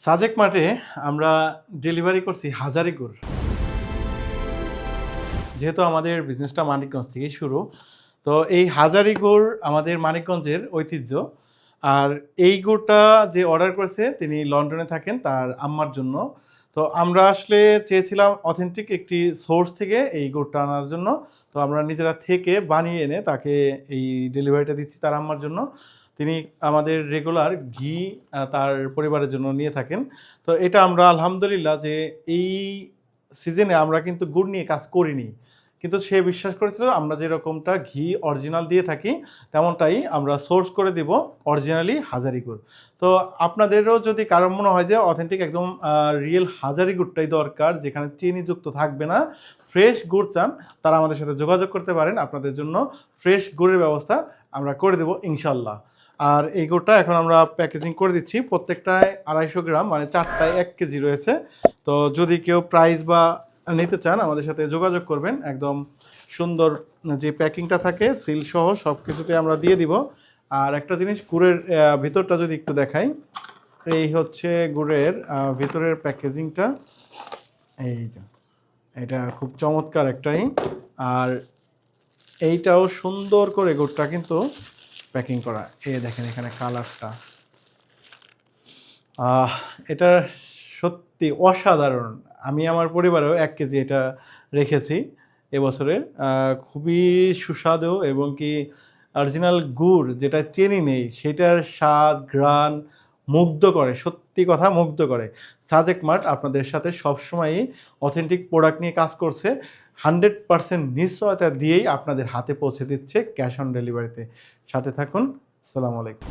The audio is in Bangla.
সাজেক মার্টে আমরা ডেলিভারি করছি হাজারি গুড়। যেহেতু আমাদের বিজনেসটা মানিকগঞ্জ থেকেই শুরু, তো এই হাজারি গুড় আমাদের মানিকগঞ্জের ঐতিহ্য। আর এই গুড়টা যে অর্ডার করেছে তিনি লন্ডনে থাকেন তার আম্মার জন্য। তো আমরা আসলে চেয়েছিলাম অথেন্টিক একটি সোর্স থেকে এই গুড়টা আনার জন্য। তো আমরা নিজেরা থেকে বানিয়ে এনে তাকে এই ডেলিভারিটা দিচ্ছি তার আম্মার জন্য। তিনি আমাদের রেগুলার ঘি তার পরিবারের জন্য নিয়ে থাকেন। তো এটা আমরা আলহামদুলিল্লাহ যে এই সিজনে আমরা কিন্তু গুড় নিয়ে কাজ করিনি। কিন্তু সে বিশ্বাস করেছিল আমরা যেরকমটা ঘি অরিজিনাল দিয়ে থাকি তেমনটাই আমরা সোর্স করে দিব অরিজিনালি হাজারি গুড়। তো আপনাদেরও যদি কারো মনে হয় যে অথেন্টিক একদম রিয়েল হাজারি গুড়টাই দরকার, যেখানে চিনিযুক্ত থাকবে না, ফ্রেশ গুড় চান, তারা আমাদের সাথে যোগাযোগ করতে পারেন। আপনাদের জন্য ফ্রেশ গুড়ের ব্যবস্থা আমরা করে দেবো ইনশাল্লাহ। আর এই গুড়টা এখন আমরা প্যাকেজিং করে দিচ্ছি, প্রত্যেকটায় 250 গ্রাম, মানে 4টায় 1 কেজি রয়েছে। তো যদি কেউ প্রাইস বা নিতে চান আমাদের সাথে যোগাযোগ করবেন। একদম সুন্দর যে প্যাকিংটা থাকে সিল সহ সব কিছুতে আমরা দিয়ে দিব। আর একটা জিনিস, গুড়ের ভিতরটা যদি একটু দেখাই, এই হচ্ছে গুড়ের ভিতরের প্যাকেজিংটা। এই যে এটা খুব চমৎকার একটাই। আর এইটাও সুন্দর করে গুড়টা কিন্তু প্যাকিং করা। এই দেখেন এখানে কালারটা, এটা সত্যি অসাধারণ। আমি আমার পরিবারেও 1 কেজি এটা রেখেছি এবছরের। খুবই সুস্বাদু এবং কি অরিজিনাল গুড় যেটা চিনি নেই সেটার স্বাদ ঘ্রাণ মুগ্ধ করে, সত্যি কথা মুগ্ধ করে। সাজেক মার্ট আপনাদের সাথে সবসময়ই অথেন্টিক প্রোডাক্ট নিয়ে কাজ করছে, 100% নিশ্চয়তা দিয়েই আপনাদের হাতে পৌঁছে দিচ্ছে ক্যাশ অন ডেলিভারিতে। সাথে থাকুন। আসসালামু আলাইকুম।